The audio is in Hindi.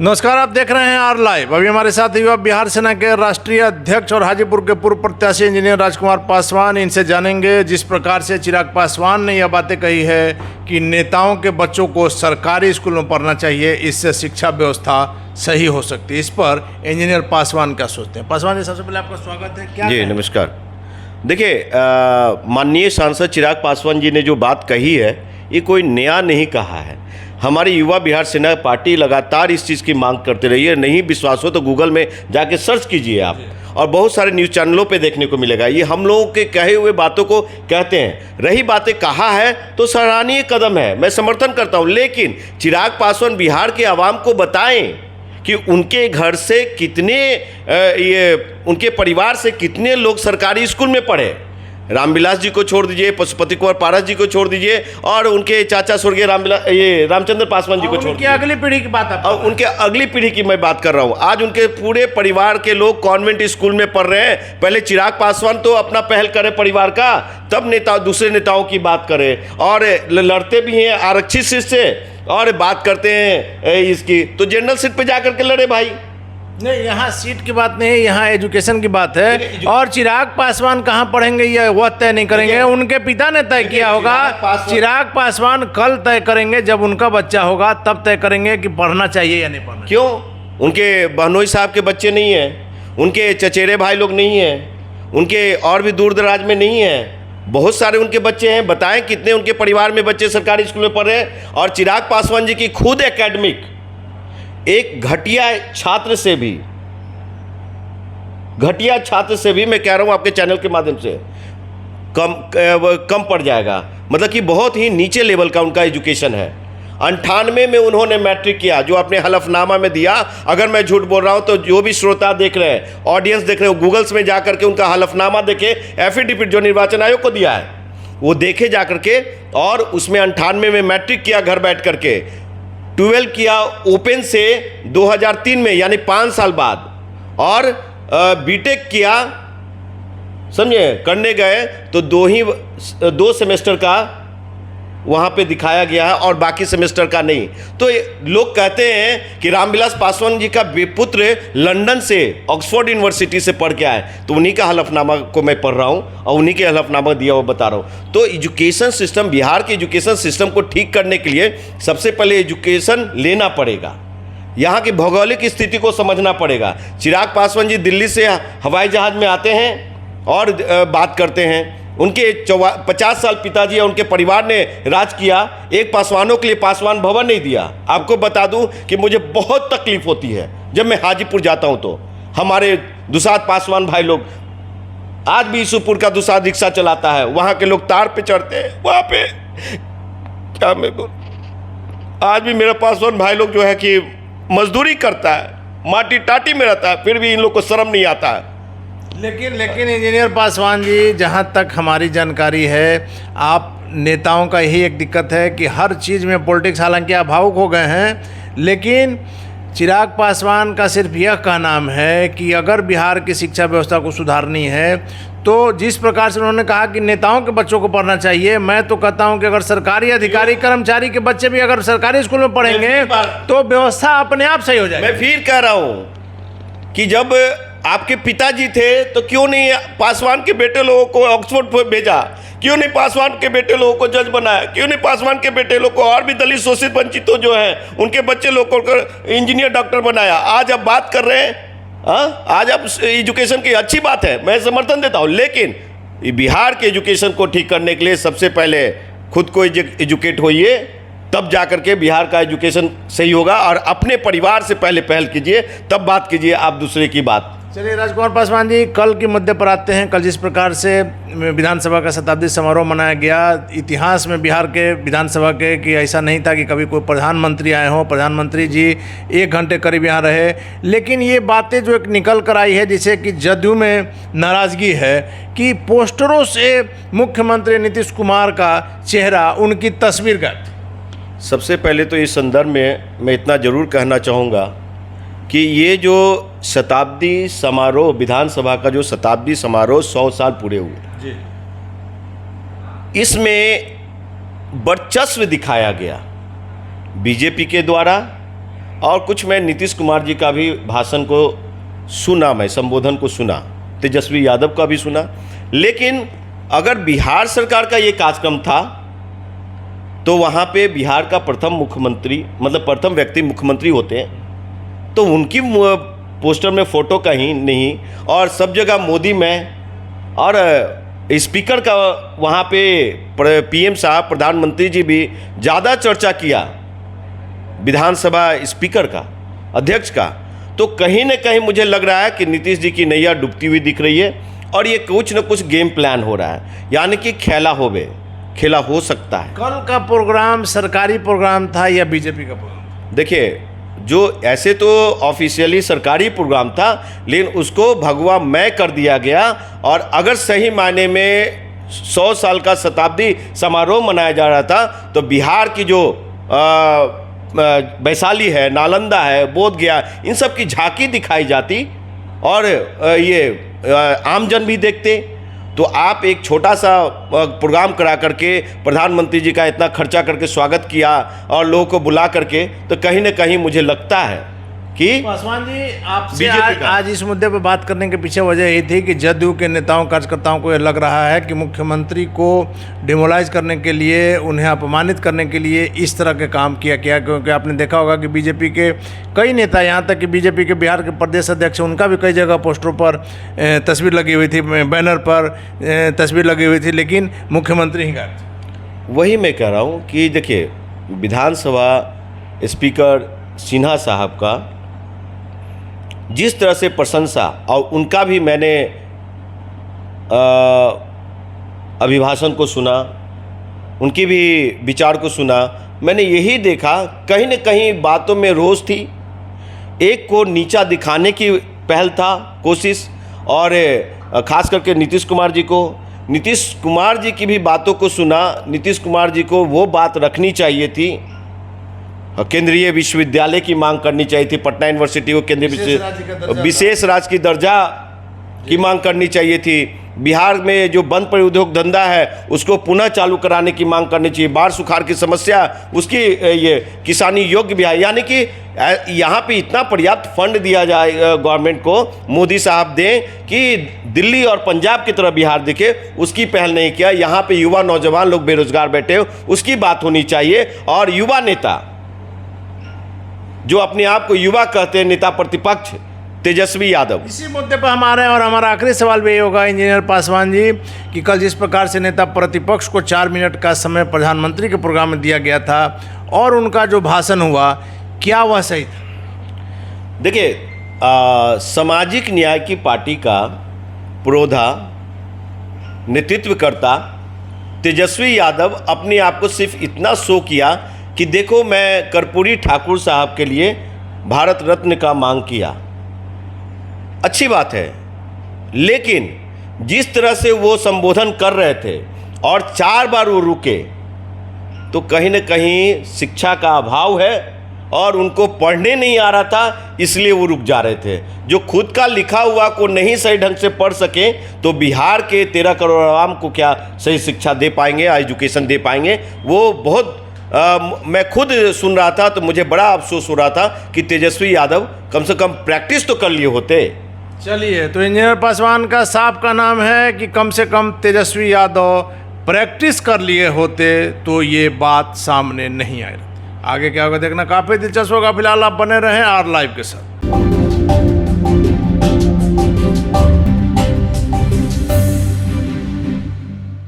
नमस्कार, आप देख रहे हैं आर लाइव। अभी हमारे साथ युवा बिहार सेना के राष्ट्रीय अध्यक्ष और हाजीपुर के पूर्व प्रत्याशी इंजीनियर राजकुमार पासवान। इनसे जानेंगे जिस प्रकार से चिराग पासवान ने यह बातें कही है कि नेताओं के बच्चों को सरकारी स्कूल में पढ़ना चाहिए, इससे शिक्षा व्यवस्था सही हो सकती है। इस पर इंजीनियर पासवान क्या सोचते हैं? पासवान जी, सबसे पहले आपका स्वागत है। क्या जी नमस्कार। देखिए, माननीय सांसद चिराग पासवान जी ने जो बात कही है ये कोई नया नहीं कहा है। हमारी युवा बिहार सेना पार्टी लगातार इस चीज़ की मांग करते रही है। नहीं विश्वास हो तो गूगल में जाके सर्च कीजिए आप, और बहुत सारे न्यूज़ चैनलों पे देखने को मिलेगा। ये हम लोगों के कहे हुए बातों को कहते हैं। रही बातें कहा है तो सराहनीय कदम है, मैं समर्थन करता हूँ। लेकिन चिराग पासवान बिहार के आवाम को बताएं कि उनके घर से कितने उनके परिवार से कितने लोग सरकारी स्कूल में पढ़े। रामविलास जी को छोड़ दीजिए, पशुपति कुंवर पारस जी को छोड़ दीजिए, और उनके चाचा स्वर्गीय रामचंद्र पासवान जी को छोड़ दीजिए। अगली पीढ़ी की बात और उनके अगली पीढ़ी की मैं बात कर रहा हूँ। आज उनके पूरे परिवार के लोग कॉन्वेंट स्कूल में पढ़ रहे हैं। पहले चिराग पासवान तो अपना पहल करे परिवार का, तब नेता दूसरे नेताओं की बात करे। और लड़ते भी हैं आरक्षित सीट से, और बात करते हैं इसकी, तो जनरल सीट पे जाकर के लड़े भाई। नहीं, यहाँ सीट की बात नहीं है, यहाँ एजुकेशन की बात है। और चिराग पासवान कहाँ पढ़ेंगे ये वह तय नहीं करेंगे, उनके पिता ने तय किया होगा। चिराग पासवान कल तय करेंगे, जब उनका बच्चा होगा तब तय करेंगे कि पढ़ना चाहिए या नहीं पढ़ना। क्यों? उनके बहनोई साहब के बच्चे नहीं हैं, उनके चचेरे भाई लोग नहीं हैं, उनके और भी दूर दराज में नहीं हैं, बहुत सारे उनके बच्चे हैं। बताएं कितने उनके परिवार में बच्चे सरकारी स्कूल में पढ़ रहे हैं। और चिराग पासवान जी की खुद एकेडमिक एक घटिया छात्र से भी मैं कह रहा हूं आपके चैनल के माध्यम से कम पड़ जाएगा। मतलब कि बहुत ही नीचे लेवल का उनका एजुकेशन है। 98 में उन्होंने मैट्रिक किया, जो अपने हलफनामा में दिया। अगर मैं झूठ बोल रहा हूं तो जो भी श्रोता देख रहे हैं, ऑडियंस देख रहे हो, गूगल्स में जाकर के उनका हलफनामा देखे, एफिडेविट जो निर्वाचन आयोग को दिया है वो देखे जाकर के। और उसमें 98 में मैट्रिक किया घर बैठ करके, 12 किया ओपन से 2003 में, यानी 5 साल बाद, और बीटेक किया। समझे, करने गए तो दो सेमेस्टर का वहाँ पे दिखाया गया है और बाकी सेमेस्टर का नहीं। तो लोग कहते हैं कि रामविलास पासवान जी का पुत्र लंदन से ऑक्सफोर्ड यूनिवर्सिटी से पढ़ के आए, तो उन्हीं का हलफनामा को मैं पढ़ रहा हूँ और उन्हीं के हलफनामा दिया वो बता रहा हूँ। तो एजुकेशन सिस्टम, बिहार के एजुकेशन सिस्टम को ठीक करने के लिए सबसे पहले एजुकेशन लेना पड़ेगा, यहाँ की भौगोलिक स्थिति को समझना पड़ेगा। चिराग पासवान जी दिल्ली से हवाई जहाज़ में आते हैं और बात करते हैं। उनके 50 साल पिताजी और उनके परिवार ने राज किया, एक पासवानों के लिए पासवान भवन नहीं दिया। आपको बता दूं कि मुझे बहुत तकलीफ होती है जब मैं हाजीपुर जाता हूं तो हमारे दुसाद पासवान भाई लोग, आज भी ईसुपुर का दुसाद रिक्शा चलाता है, वहां के लोग तार पे चढ़ते हैं, वहां पे क्या मैं बोल, आज भी मेरा पासवान भाई लोग जो है कि मजदूरी करता है, माटी टाटी में रहता है, फिर भी इन लोग को शर्म नहीं आता है। लेकिन इंजीनियर पासवान जी, जहाँ तक हमारी जानकारी है, आप नेताओं का यही एक दिक्कत है कि हर चीज़ में पॉलिटिक्स, हालांकि आप भावुक हो गए हैं, लेकिन चिराग पासवान का सिर्फ यह कहना है कि अगर बिहार की शिक्षा व्यवस्था को सुधारनी है तो जिस प्रकार से उन्होंने कहा कि नेताओं के बच्चों को पढ़ना चाहिए, मैं तो कहता हूं कि अगर सरकारी अधिकारी कर्मचारी के बच्चे भी अगर सरकारी स्कूल में पढ़ेंगे तो व्यवस्था अपने आप सही हो जाएगी। मैं फिर कह रहा हूं कि जब आपके पिताजी थे तो क्यों नहीं पासवान के बेटे लोगों को ऑक्सफोर्ड भेजा? क्यों नहीं पासवान के बेटे लोगों को जज बनाया? क्यों नहीं पासवान के बेटे लोगों को और भी दलित शोषित वंचितों जो हैं उनके बच्चे लोगों को इंजीनियर डॉक्टर बनाया? आज आप बात कर रहे हैं, आज आप एजुकेशन की अच्छी बात है, मैं समर्थन देता हूँ। लेकिन बिहार के एजुकेशन को ठीक करने के लिए सबसे पहले खुद को एजुकेट होइए, तब जाकर के बिहार का एजुकेशन सही होगा। और अपने परिवार से पहले पहल कीजिए, तब बात कीजिए आप दूसरे की बात। चलिए राजकुमार पासवान जी, कल के मुद्दे पर आते हैं। कल जिस प्रकार से विधानसभा का शताब्दी समारोह मनाया गया, इतिहास में बिहार के विधानसभा के कि ऐसा नहीं था कि कभी कोई प्रधानमंत्री आए हों। प्रधानमंत्री जी 1 घंटे करीब यहाँ रहे, लेकिन ये बातें जो एक निकल कर आई है, जिसे कि जदयू में नाराज़गी है कि पोस्टरों से मुख्यमंत्री नीतीश कुमार का चेहरा, उनकी तस्वीर गायब। सबसे पहले तो इस संदर्भ में मैं इतना ज़रूर कहना चाहूँगा कि ये जो शताब्दी समारोह, विधानसभा का जो शताब्दी समारोह 100 साल पूरे हुए जी, इसमें वर्चस्व दिखाया गया बीजेपी के द्वारा और कुछ मैं नीतीश कुमार जी का भी भाषण को सुना, मैं संबोधन को सुना, तेजस्वी यादव का भी सुना। लेकिन अगर बिहार सरकार का ये कार्यक्रम था तो वहाँ पे बिहार का प्रथम मुख्यमंत्री, मतलब प्रथम व्यक्ति मुख्यमंत्री होते हैं, तो उनकी पोस्टर में फ़ोटो कहीं नहीं, और सब जगह मोदी में, और स्पीकर का वहाँ पे पीएम साहब, प्रधानमंत्री जी भी ज़्यादा चर्चा किया विधानसभा स्पीकर का, अध्यक्ष का। तो कहीं न कहीं मुझे लग रहा है कि नीतीश जी की नैया डूबती हुई दिख रही है और ये कुछ न कुछ गेम प्लान हो रहा है, यानी कि खेला हो सकता है। कल का प्रोग्राम सरकारी प्रोग्राम था या बीजेपी का प्रोग्राम? देखिए, जो ऐसे तो ऑफिशियली सरकारी प्रोग्राम था, लेकिन उसको भगवा मय कर दिया गया। और अगर सही मायने में 100 साल का शताब्दी समारोह मनाया जा रहा था, तो बिहार की जो वैशाली है, नालंदा है, बोध गया, इन सब की झांकी दिखाई जाती और ये आमजन भी देखते। तो आप एक छोटा सा प्रोग्राम करा करके प्रधानमंत्री जी का इतना खर्चा करके स्वागत किया और लोगों को बुला करके, तो कहीं ना कहीं मुझे लगता है कि पासवान जी आपसे आज इस मुद्दे पर बात करने के पीछे वजह ये थी कि जदयू के नेताओं कार्यकर्ताओं को ये लग रहा है कि मुख्यमंत्री को डिमोलाइज करने के लिए, उन्हें अपमानित करने के लिए इस तरह के काम किया गया। क्योंकि आपने देखा होगा कि बीजेपी के कई नेता, यहाँ तक कि बीजेपी के बिहार के प्रदेश अध्यक्ष, उनका भी कई जगह पोस्टरों पर तस्वीर लगी हुई थी, बैनर पर तस्वीर लगी हुई थी, लेकिन मुख्यमंत्री ही गायब थे। वही मैं कह रहा हूँ कि देखिए, विधानसभा स्पीकर सिन्हा साहब का जिस तरह से प्रशंसा, और उनका भी मैंने अभिभाषण को सुना, उनकी भी विचार को सुना, मैंने यही देखा कहीं न कहीं बातों में रोष थी, एक को नीचा दिखाने की पहल था, कोशिश, और ख़ास करके नीतीश कुमार जी की भी बातों को सुना। नीतीश कुमार जी को वो बात रखनी चाहिए थी, केंद्रीय विश्वविद्यालय की मांग करनी चाहिए थी, पटना यूनिवर्सिटी को केंद्रीय विशेष राज्य की दर्जा की मांग करनी चाहिए थी। बिहार में जो बंद पड़े उद्योग धंधा है उसको पुनः चालू कराने की मांग करनी चाहिए। बाढ़ सुखाड़ की समस्या, उसकी ये किसानी योग्य भी है, यानी कि यहाँ पे इतना पर्याप्त फंड दिया जाए गवर्नमेंट को, मोदी साहब दें कि दिल्ली और पंजाब की तरह बिहार दिखे, उसकी पहल नहीं किया। यहाँ पे युवा नौजवान लोग बेरोजगार बैठे हो, उसकी बात होनी चाहिए। और युवा नेता जो अपने आप को युवा कहते हैं, नेता प्रतिपक्ष तेजस्वी यादव, इसी मुद्दे पर हमारा आखिरी सवाल भी ये होगा इंजीनियर पासवान जी, कि कल जिस प्रकार से नेता प्रतिपक्ष को 4 मिनट का समय प्रधानमंत्री के प्रोग्राम में दिया गया था और उनका जो भाषण हुआ, क्या वह सही था? देखिए, सामाजिक न्याय की पार्टी का पुरोधा नेतृत्वकर्ता तेजस्वी यादव अपने आप को सिर्फ इतना शो किया कि देखो, मैं कर्पूरी ठाकुर साहब के लिए भारत रत्न का मांग किया, अच्छी बात है। लेकिन जिस तरह से वो संबोधन कर रहे थे और 4 बार वो रुके, तो कहीं न कहीं शिक्षा का अभाव है और उनको पढ़ने नहीं आ रहा था, इसलिए वो रुक जा रहे थे। जो खुद का लिखा हुआ को नहीं सही ढंग से पढ़ सके, तो बिहार के 13 करोड़ आवाम को क्या सही शिक्षा दे पाएंगे, एजुकेशन दे पाएंगे? वो बहुत मैं खुद सुन रहा था तो मुझे बड़ा अफसोस हो रहा था कि तेजस्वी यादव कम से कम प्रैक्टिस तो कर लिए होते। चलिए, तो इंजीनियर पासवान का साहब का नाम है कि कम से कम तेजस्वी यादव प्रैक्टिस कर लिए होते तो ये बात सामने नहीं आई। आगे क्या होगा देखना काफ़ी दिलचस्प होगा। फिलहाल आप बने रहें R लाइव के साथ।